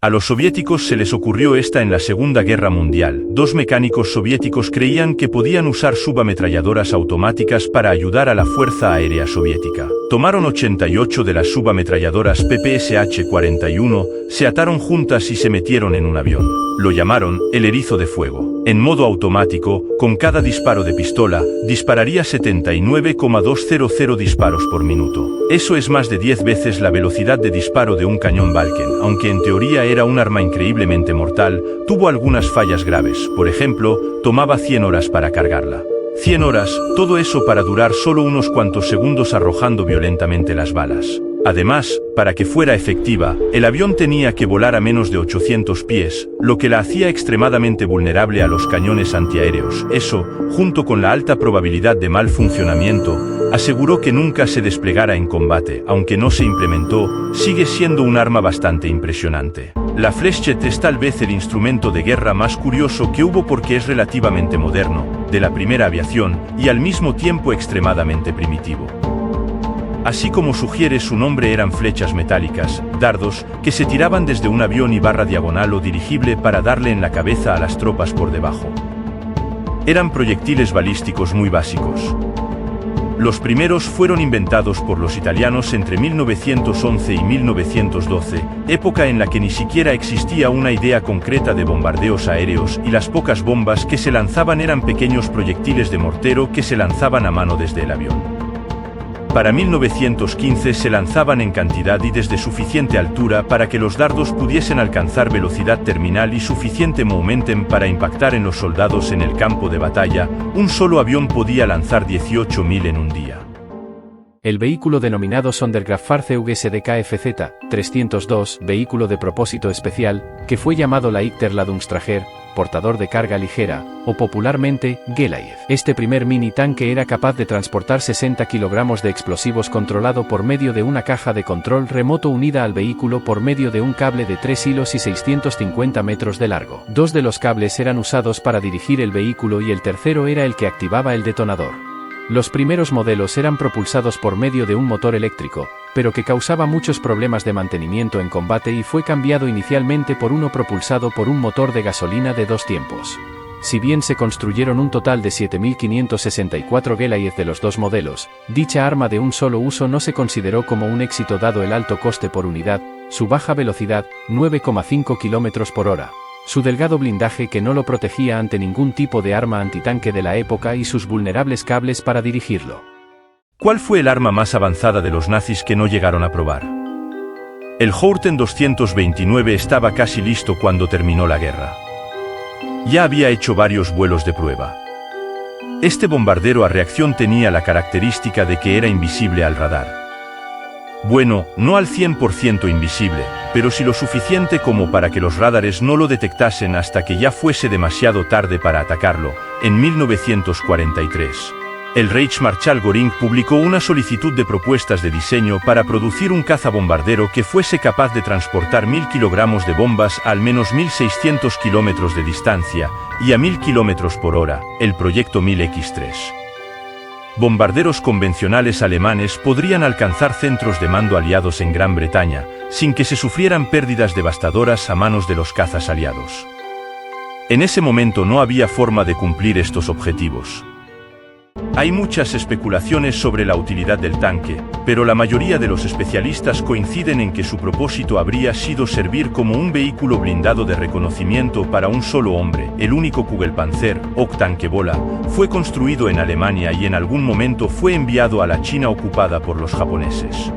A los soviéticos se les ocurrió esta en la Segunda Guerra Mundial. Dos mecánicos soviéticos creían que podían usar subametralladoras automáticas para ayudar a la Fuerza Aérea Soviética. Tomaron 88 de las subametralladoras PPSH-41, se ataron juntas y se metieron en un avión. Lo llamaron el erizo de fuego. En modo automático, con cada disparo de pistola, dispararía 79,200 disparos por minuto. Eso es más de 10 veces la velocidad de disparo de un cañón Valken. Aunque en teoría era un arma increíblemente mortal, tuvo algunas fallas graves. Por ejemplo, tomaba 100 horas para cargarla. 100 horas, todo eso para durar solo unos cuantos segundos arrojando violentamente las balas. Además, para que fuera efectiva, el avión tenía que volar a menos de 800 pies, lo que la hacía extremadamente vulnerable a los cañones antiaéreos. Eso, junto con la alta probabilidad de mal funcionamiento, aseguró que nunca se desplegara en combate. Aunque no se implementó, sigue siendo un arma bastante impresionante. La Flechette es tal vez el instrumento de guerra más curioso que hubo porque es relativamente moderno, de la primera aviación, y al mismo tiempo extremadamente primitivo. Así como sugiere su nombre, eran flechas metálicas, dardos, que se tiraban desde un avión y barra diagonal o dirigible para darle en la cabeza a las tropas por debajo. Eran proyectiles balísticos muy básicos. Los primeros fueron inventados por los italianos entre 1911 y 1912, época en la que ni siquiera existía una idea concreta de bombardeos aéreos y las pocas bombas que se lanzaban eran pequeños proyectiles de mortero que se lanzaban a mano desde el avión. Para 1915 se lanzaban en cantidad y desde suficiente altura para que los dardos pudiesen alcanzar velocidad terminal y suficiente momentum para impactar en los soldados en el campo de batalla. Un solo avión podía lanzar 18.000 en un día. El vehículo denominado Sonderkraftfahrzeug SDK-FZ-302, vehículo de propósito especial, que fue llamado Leichterladungsträger, portador de carga ligera, o popularmente, Gelaev. Este primer mini tanque era capaz de transportar 60 kilogramos de explosivos controlado por medio de una caja de control remoto unida al vehículo por medio de un cable de 3 hilos y 650 metros de largo. Dos de los cables eran usados para dirigir el vehículo y el tercero era el que activaba el detonador. Los primeros modelos eran propulsados por medio de un motor eléctrico, pero que causaba muchos problemas de mantenimiento en combate y fue cambiado inicialmente por uno propulsado por un motor de gasolina de 2 tiempos. Si bien se construyeron un total de 7.564 Gelaev de los dos modelos, dicha arma de un solo uso no se consideró como un éxito dado el alto coste por unidad, su baja velocidad, 9,5 km por hora. Su delgado blindaje que no lo protegía ante ningún tipo de arma antitanque de la época y sus vulnerables cables para dirigirlo. ¿Cuál fue el arma más avanzada de los nazis que no llegaron a probar? El Horten 229 estaba casi listo cuando terminó la guerra. Ya había hecho varios vuelos de prueba. Este bombardero a reacción tenía la característica de que era invisible al radar. Bueno, no al 100% invisible, pero sí lo suficiente como para que los radares no lo detectasen hasta que ya fuese demasiado tarde para atacarlo. En 1943, el Reichsmarschall Göring publicó una solicitud de propuestas de diseño para producir un cazabombardero que fuese capaz de transportar 1000 kilogramos de bombas a al menos 1600 kilómetros de distancia y a 1000 kilómetros por hora, el proyecto 1000X3. Bombarderos convencionales alemanes podrían alcanzar centros de mando aliados en Gran Bretaña, sin que se sufrieran pérdidas devastadoras a manos de los cazas aliados. En ese momento no había forma de cumplir estos objetivos. Hay muchas especulaciones sobre la utilidad del tanque, pero la mayoría de los especialistas coinciden en que su propósito habría sido servir como un vehículo blindado de reconocimiento para un solo hombre. El único Kugelpanzer, o tanquebola, fue construido en Alemania y en algún momento fue enviado a la China ocupada por los japoneses.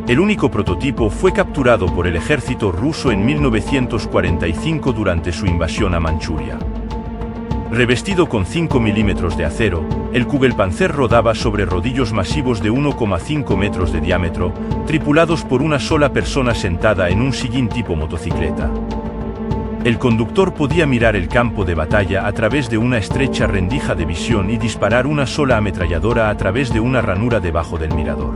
El único prototipo fue capturado por el ejército ruso en 1945 durante su invasión a Manchuria. Revestido con 5 milímetros de acero, el Kugelpanzer rodaba sobre rodillos masivos de 1,5 metros de diámetro, tripulados por una sola persona sentada en un sillín tipo motocicleta. El conductor podía mirar el campo de batalla a través de una estrecha rendija de visión y disparar una sola ametralladora a través de una ranura debajo del mirador.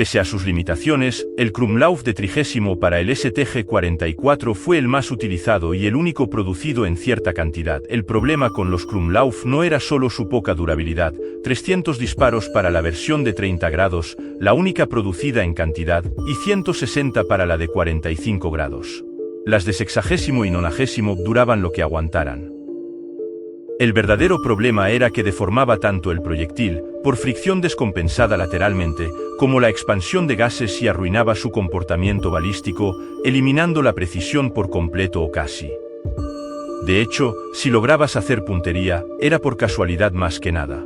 Pese a sus limitaciones, el Krumlauf de 30 para el STG-44 fue el más utilizado y el único producido en cierta cantidad. El problema con los Krumlauf no era solo su poca durabilidad, 300 disparos para la versión de 30 grados, la única producida en cantidad, y 160 para la de 45 grados. Las de 60 y 90 duraban lo que aguantaran. El verdadero problema era que deformaba tanto el proyectil, por fricción descompensada lateralmente, como la expansión de gases y arruinaba su comportamiento balístico, eliminando la precisión por completo o casi. De hecho, si lograbas hacer puntería, era por casualidad más que nada.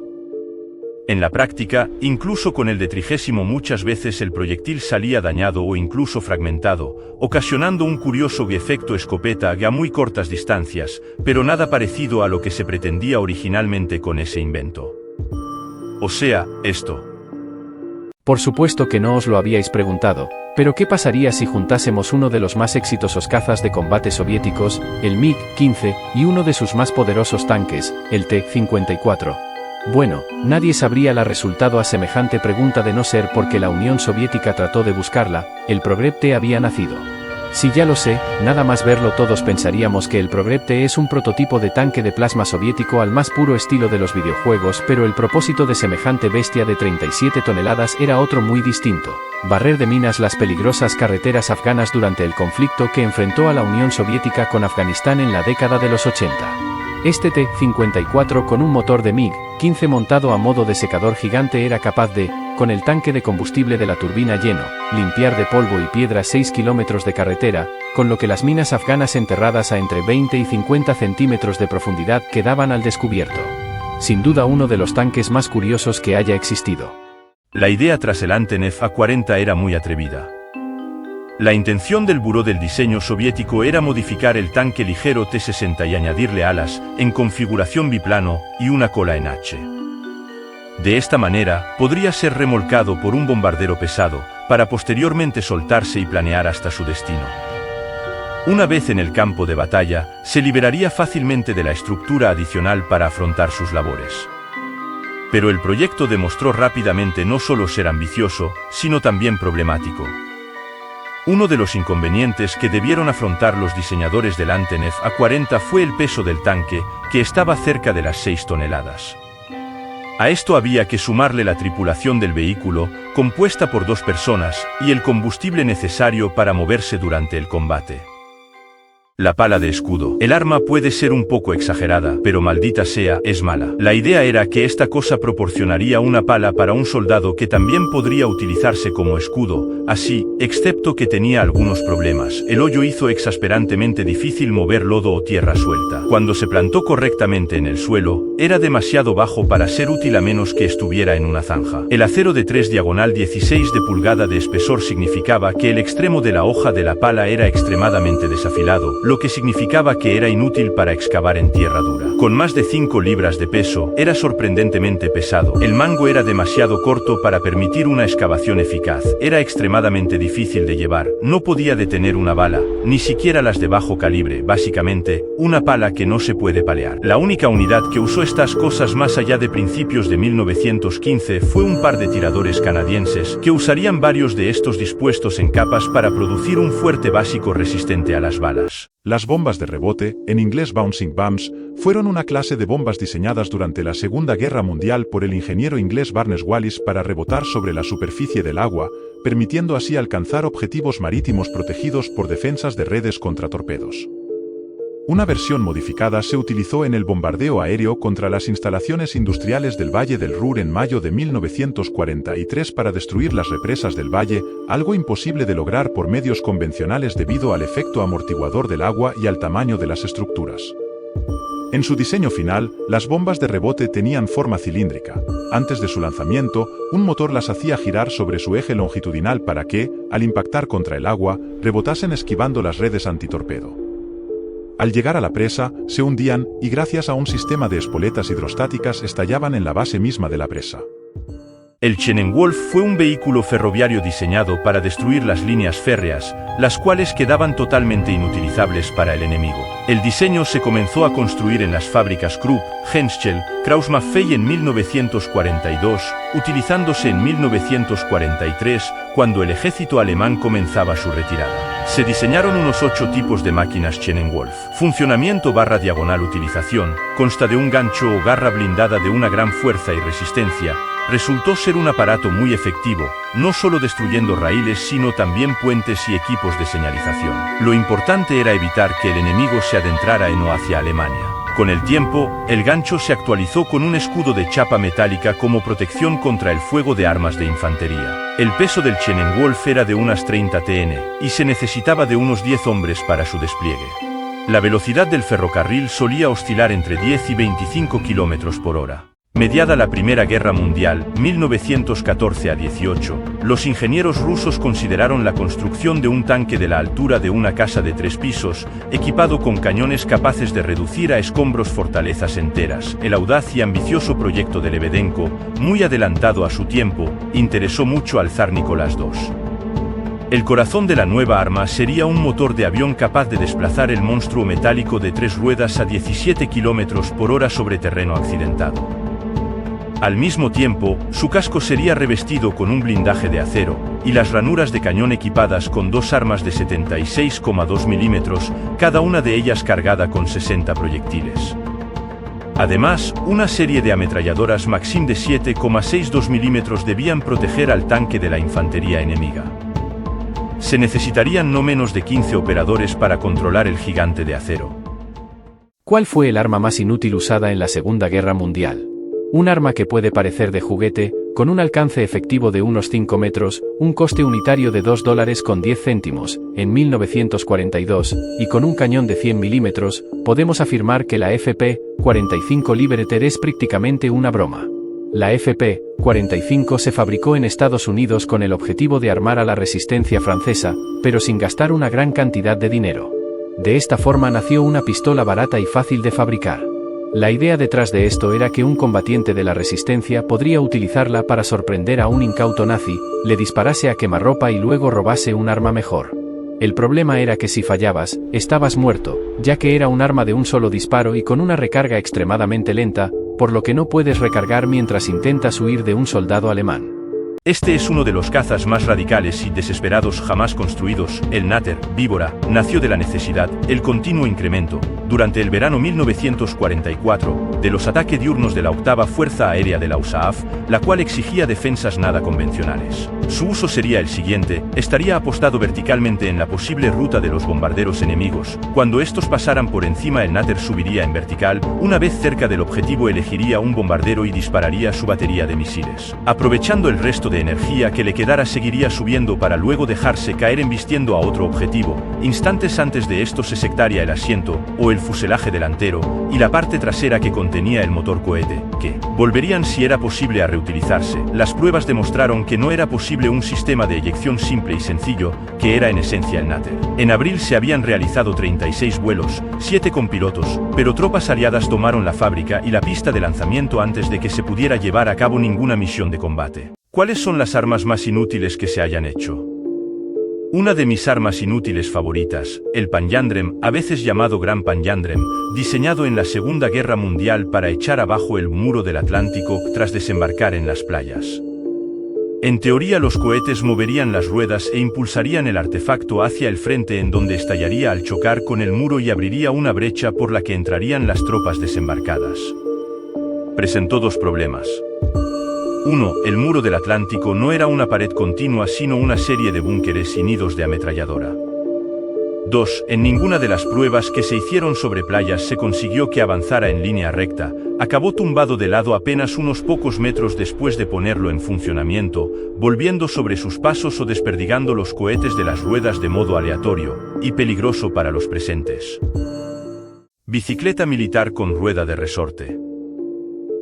En la práctica, incluso con el de 30 muchas veces el proyectil salía dañado o incluso fragmentado, ocasionando un curioso efecto escopeta a muy cortas distancias, pero nada parecido a lo que se pretendía originalmente con ese invento. O sea, esto. Por supuesto que no os lo habíais preguntado, pero ¿qué pasaría si juntásemos uno de los más exitosos cazas de combate soviéticos, el MiG-15, y uno de sus más poderosos tanques, el T-54? Bueno, nadie sabría el resultado a semejante pregunta de no ser porque la Unión Soviética trató de buscarla, el Progreb T había nacido. Si ya lo sé, nada más verlo todos pensaríamos que el Progreb T es un prototipo de tanque de plasma soviético al más puro estilo de los videojuegos, pero el propósito de semejante bestia de 37 toneladas era otro muy distinto: barrer de minas las peligrosas carreteras afganas durante el conflicto que enfrentó a la Unión Soviética con Afganistán en la década de los 80. Este T-54 con un motor de MiG-15 montado a modo de secador gigante era capaz de, con el tanque de combustible de la turbina lleno, limpiar de polvo y piedra 6 kilómetros de carretera, con lo que las minas afganas enterradas a entre 20 y 50 centímetros de profundidad quedaban al descubierto. Sin duda uno de los tanques más curiosos que haya existido. La idea tras el Antonov A-40 era muy atrevida. La intención del Buró del Diseño soviético era modificar el tanque ligero T-60 y añadirle alas, en configuración biplano, y una cola en H. De esta manera, podría ser remolcado por un bombardero pesado, para posteriormente soltarse y planear hasta su destino. Una vez en el campo de batalla, se liberaría fácilmente de la estructura adicional para afrontar sus labores. Pero el proyecto demostró rápidamente no solo ser ambicioso, sino también problemático. Uno de los inconvenientes que debieron afrontar los diseñadores del Antonov A-40 fue el peso del tanque, que estaba cerca de las 6 toneladas. A esto había que sumarle la tripulación del vehículo, compuesta por 2 personas, y el combustible necesario para moverse durante el combate. La pala de escudo. El arma puede ser un poco exagerada, pero maldita sea, es mala. La idea era que esta cosa proporcionaría una pala para un soldado que también podría utilizarse como escudo, así, excepto que tenía algunos problemas. El hoyo hizo exasperantemente difícil mover lodo o tierra suelta. Cuando se plantó correctamente en el suelo, era demasiado bajo para ser útil a menos que estuviera en una zanja. El acero de 3 diagonal 16 de pulgada de espesor significaba que el extremo de la hoja de la pala era extremadamente desafilado, lo que significaba que era inútil para excavar en tierra dura. Con más de 5 libras de peso, era sorprendentemente pesado. El mango era demasiado corto para permitir una excavación eficaz. Era extremadamente difícil de llevar. No podía detener una bala, ni siquiera las de bajo calibre. Básicamente, una pala que no se puede palear. La única unidad que usó estas cosas más allá de principios de 1915 fue un par de tiradores canadienses, que usarían varios de estos dispuestos en capas para producir un fuerte básico resistente a las balas. Las bombas de rebote, en inglés bouncing bombs, fueron una clase de bombas diseñadas durante la Segunda Guerra Mundial por el ingeniero inglés Barnes Wallis para rebotar sobre la superficie del agua, permitiendo así alcanzar objetivos marítimos protegidos por defensas de redes contra torpedos. Una versión modificada se utilizó en el bombardeo aéreo contra las instalaciones industriales del Valle del Ruhr en mayo de 1943 para destruir las represas del valle, algo imposible de lograr por medios convencionales debido al efecto amortiguador del agua y al tamaño de las estructuras. En su diseño final, las bombas de rebote tenían forma cilíndrica. Antes de su lanzamiento, un motor las hacía girar sobre su eje longitudinal para que, al impactar contra el agua, rebotasen esquivando las redes antitorpedo. Al llegar a la presa, se hundían y gracias a un sistema de espoletas hidrostáticas estallaban en la base misma de la presa. El Chenenwolf fue un vehículo ferroviario diseñado para destruir las líneas férreas, las cuales quedaban totalmente inutilizables para el enemigo. El diseño se comenzó a construir en las fábricas Krupp, Henschel, Krauss-Maffei en 1942, utilizándose en 1943, cuando el ejército alemán comenzaba su retirada. Se diseñaron unos 8 tipos de máquinas Chenenwolf. Funcionamiento / diagonal utilización, consta de un gancho o garra blindada de una gran fuerza y resistencia. Resultó ser un aparato muy efectivo, no solo destruyendo raíles sino también puentes y equipos de señalización. Lo importante era evitar que el enemigo se adentrara en o hacia Alemania. Con el tiempo, el gancho se actualizó con un escudo de chapa metálica como protección contra el fuego de armas de infantería. El peso del Chenenwolf era de unas 30 tn, y se necesitaba de unos 10 hombres para su despliegue. La velocidad del ferrocarril solía oscilar entre 10 y 25 km por hora. Mediada la Primera Guerra Mundial, 1914 a 18, los ingenieros rusos consideraron la construcción de un tanque de la altura de una casa de 3 pisos, equipado con cañones capaces de reducir a escombros fortalezas enteras. El audaz y ambicioso proyecto de Lebedenko, muy adelantado a su tiempo, interesó mucho al zar Nicolás II. El corazón de la nueva arma sería un motor de avión capaz de desplazar el monstruo metálico de 3 ruedas a 17 km por hora sobre terreno accidentado. Al mismo tiempo, su casco sería revestido con un blindaje de acero, y las ranuras de cañón equipadas con 2 armas de 76,2 mm, cada una de ellas cargada con 60 proyectiles. Además, una serie de ametralladoras Maxim de 7,62 mm debían proteger al tanque de la infantería enemiga. Se necesitarían no menos de 15 operadores para controlar el gigante de acero. ¿Cuál fue el arma más inútil usada en la Segunda Guerra Mundial? Un arma que puede parecer de juguete, con un alcance efectivo de unos 5 metros, un coste unitario de $2.10 en 1942, y con un cañón de 100 milímetros, podemos afirmar que la FP-45 Liberator es prácticamente una broma. La FP-45 se fabricó en Estados Unidos con el objetivo de armar a la resistencia francesa, pero sin gastar una gran cantidad de dinero. De esta forma nació una pistola barata y fácil de fabricar. La idea detrás de esto era que un combatiente de la resistencia podría utilizarla para sorprender a un incauto nazi, le disparase a quemarropa y luego robase un arma mejor. El problema era que si fallabas, estabas muerto, ya que era un arma de un solo disparo y con una recarga extremadamente lenta, por lo que no puedes recargar mientras intentas huir de un soldado alemán. Este es uno de los cazas más radicales y desesperados jamás construidos. El Natter, víbora, nació de la necesidad, el continuo incremento, durante el verano 1944, de los ataques diurnos de la 8ª Fuerza Aérea de la USAAF, la cual exigía defensas nada convencionales. Su uso sería el siguiente: estaría apostado verticalmente en la posible ruta de los bombarderos enemigos. Cuando estos pasaran por encima, el Natter subiría en vertical, una vez cerca del objetivo elegiría un bombardero y dispararía su batería de misiles. Aprovechando el resto de energía que le quedara, seguiría subiendo para luego dejarse caer embistiendo a otro objetivo. Instantes antes de esto se sectaría el asiento, o el fuselaje delantero, y la parte trasera que contenía el motor cohete, que volverían si era posible a reutilizarse. Las pruebas demostraron que no era posible un sistema de eyección simple y sencillo, que era en esencia el Natter. En abril se habían realizado 36 vuelos, 7 con pilotos, pero tropas aliadas tomaron la fábrica y la pista de lanzamiento antes de que se pudiera llevar a cabo ninguna misión de combate. ¿Cuáles son las armas más inútiles que se hayan hecho? Una de mis armas inútiles favoritas, el Panjandrem, a veces llamado Gran Panjandrem, diseñado en la Segunda Guerra Mundial para echar abajo el muro del Atlántico tras desembarcar en las playas. En teoría, los cohetes moverían las ruedas e impulsarían el artefacto hacia el frente, en donde estallaría al chocar con el muro y abriría una brecha por la que entrarían las tropas desembarcadas. Presentó 2 problemas. 1. El muro del Atlántico no era una pared continua sino una serie de búnkeres y nidos de ametralladora. 2. En ninguna de las pruebas que se hicieron sobre playas se consiguió que avanzara en línea recta, acabó tumbado de lado apenas unos pocos metros después de ponerlo en funcionamiento, volviendo sobre sus pasos o desperdigando los cohetes de las ruedas de modo aleatorio, y peligroso para los presentes. Bicicleta militar con rueda de resorte.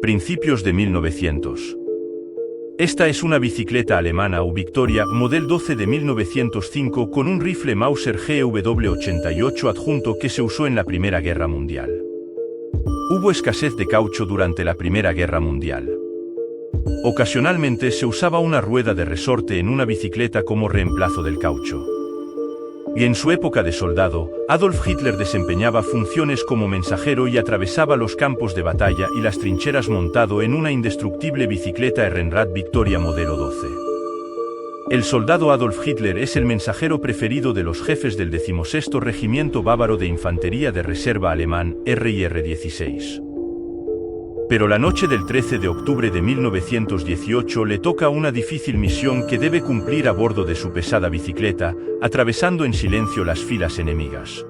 Principios de 1900. Esta es una bicicleta alemana U-Victoria, model 12 de 1905 con un rifle Mauser GW88 adjunto que se usó en la Primera Guerra Mundial. Hubo escasez de caucho durante la Primera Guerra Mundial. Ocasionalmente se usaba una rueda de resorte en una bicicleta como reemplazo del caucho. Y en su época de soldado, Adolf Hitler desempeñaba funciones como mensajero y atravesaba los campos de batalla y las trincheras montado en una indestructible bicicleta Ehrenrad Victoria modelo 12. El soldado Adolf Hitler es el mensajero preferido de los jefes del 16º Regimiento Bávaro de Infantería de Reserva alemán, RIR 16. Pero la noche del 13 de octubre de 1918 le toca una difícil misión que debe cumplir a bordo de su pesada bicicleta, atravesando en silencio las filas enemigas.